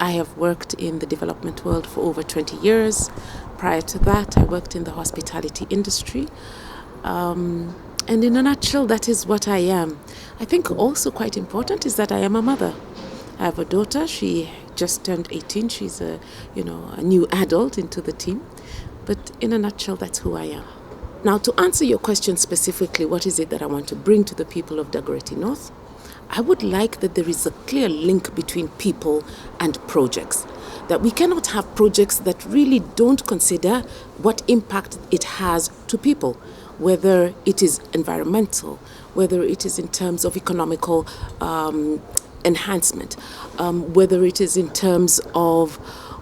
I have worked in the development world for over 20 years. Prior to that, I worked in the hospitality industry. And in a nutshell, that is what I am. I think also quite important is that I am a mother. I have a daughter. She just turned 18. She's a new adult into the team. But in a nutshell, that's who I am. Now, to answer your question specifically, what is it that I want to bring to the people of Dagoretti North? I would like that there is a clear link between people and projects. That we cannot have projects that really don't consider what impact it has to people, whether it is environmental, whether it is in terms of economical enhancement, whether it is in terms of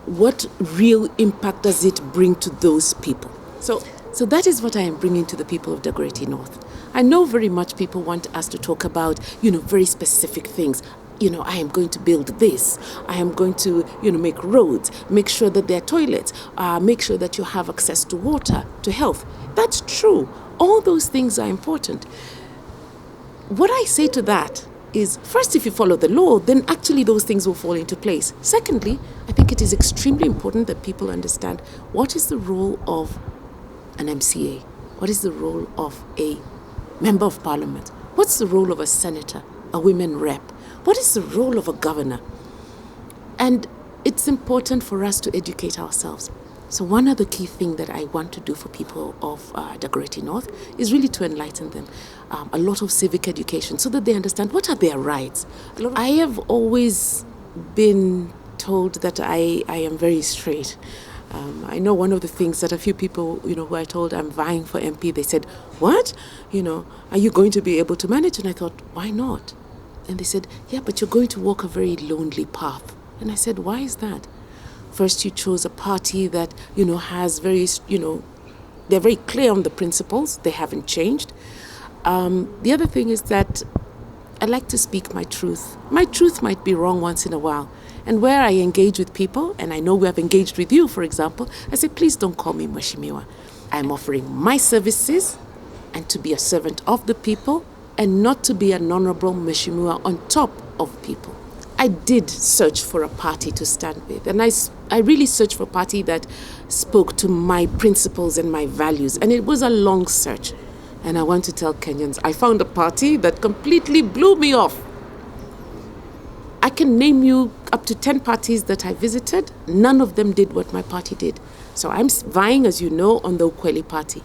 what real impact does it bring to those people. So that is what I am bringing to the people of Dagoretti North. I know very much people want us to talk about, very specific things. I am going to build this. I am going to, make roads, make sure that there are toilets, make sure that you have access to water, to health. That's true. All those things are important. What I say to that is, first, if you follow the law, then actually those things will fall into place. Secondly, I think it is extremely important that people understand what is the role of an MCA? What is the role of a member of parliament? What's the role of a senator, a women rep? What is the role of a governor? And it's important for us to educate ourselves. So one other key thing that I want to do for people of Dagoretti North is really to enlighten them. A lot of civic education so that they understand what are their rights. I have always been told that I am very straight. I know one of the things that a few people, who I told I'm vying for MP, they said, what? Are you going to be able to manage? And I thought, why not? And they said, yeah, but you're going to walk a very lonely path. And I said, why is that? First, you chose a party that, has very, they're very clear on the principles. They haven't changed. The other thing is that I like to speak my truth. My truth might be wrong once in a while. And where I engage with people, and I know we have engaged with you, for example, I say, please don't call me Mheshimiwa. I'm offering my services and to be a servant of the people and not to be an honorable Mheshimiwa on top of people. I did search for a party to stand with, and I really searched for a party that spoke to my principles and my values, and it was a long search. And I want to tell Kenyans, I found a party that completely blew me off. I can name you up to 10 parties that I visited. None of them did what my party did. So I'm vying, as you know, on the Ukweli party.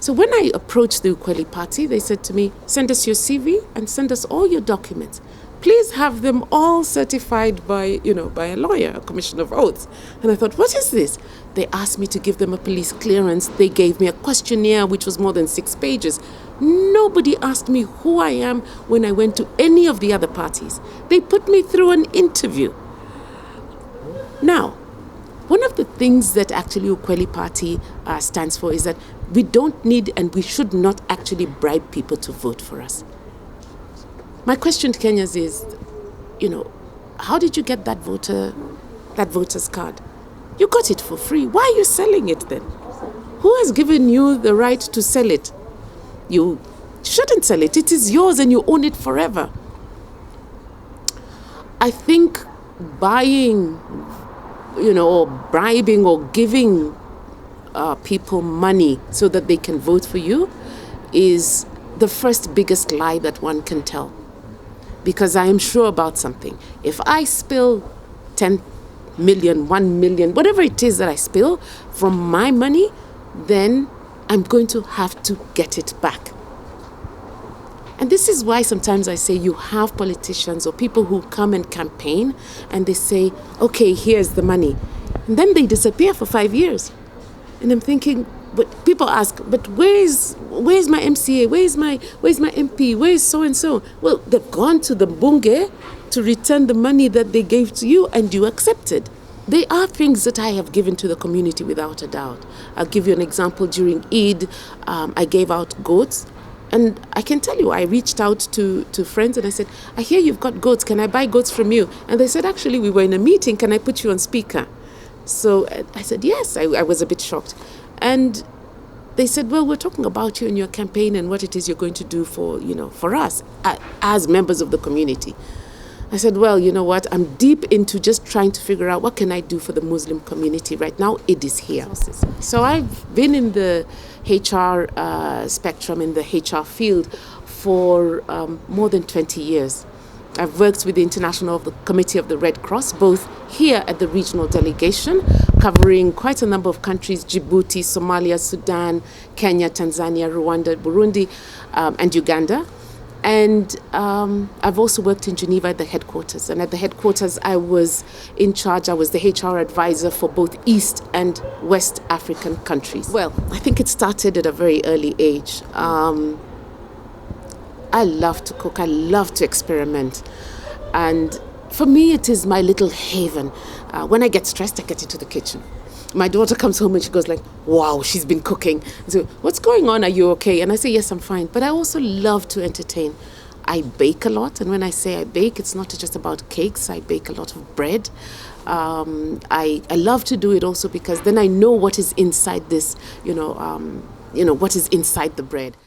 So when I approached the Ukweli party, they said to me, send us your CV and send us all your documents. Please have them all certified by a lawyer, a commissioner of oaths. And I thought, what is this? They asked me to give them a police clearance. They gave me a questionnaire, which was more than 6 pages. Nobody asked me who I am when I went to any of the other parties. They put me through an interview. Now, one of the things that actually Ukweli Party stands for is that we don't need and we should not actually bribe people to vote for us. My question to Kenyans is, how did you get that voter's card? You got it for free. Why are you selling it then? Who has given you the right to sell it? You shouldn't sell it. It is yours and you own it forever. I think buying, or bribing or giving people money so that they can vote for you is the first biggest lie that one can tell. Because I am sure about something. If I spill 10 million, 1 million, whatever it is that I spill from my money, then I'm going to have to get it back. And this is why sometimes I say you have politicians or people who come and campaign and they say, okay, here's the money. And then they disappear for 5 years. And I'm thinking, but people ask, but where's my MCA? Where's my MP? Where's so-and-so? Well, they've gone to the bunge to return the money that they gave to you and you accepted. They are things that I have given to the community without a doubt. I'll give you an example. During Eid, I gave out goats. And I can tell you, I reached out to friends and I said, I hear you've got goats. Can I buy goats from you? And they said, actually, we were in a meeting. Can I put you on speaker? So I said, yes. I was a bit shocked. And they said, well, we're talking about you and your campaign and what it is you're going to do for us as members of the community. I said, well, you know what? I'm deep into just trying to figure out what can I do for the Muslim community right now. It is here. So I've been in the HR spectrum, in the HR field for more than 20 years. I've worked with the International Committee of the Red Cross, both here at the regional delegation, covering quite a number of countries: Djibouti, Somalia, Sudan, Kenya, Tanzania, Rwanda, Burundi, and Uganda. And I've also worked in Geneva at the headquarters. And at the headquarters, I was in charge. I was the HR advisor for both East and West African countries. Well, I think it started at a very early age. I love to cook. I love to experiment. And for me, it is my little haven. When I get stressed, I get into the kitchen. My daughter comes home and she goes like, wow, she's been cooking. I say, what's going on? Are you okay? And I say, yes, I'm fine. But I also love to entertain. I bake a lot. And when I say I bake, it's not just about cakes. I bake a lot of bread. I love to do it also because then I know what is inside this, what is inside the bread.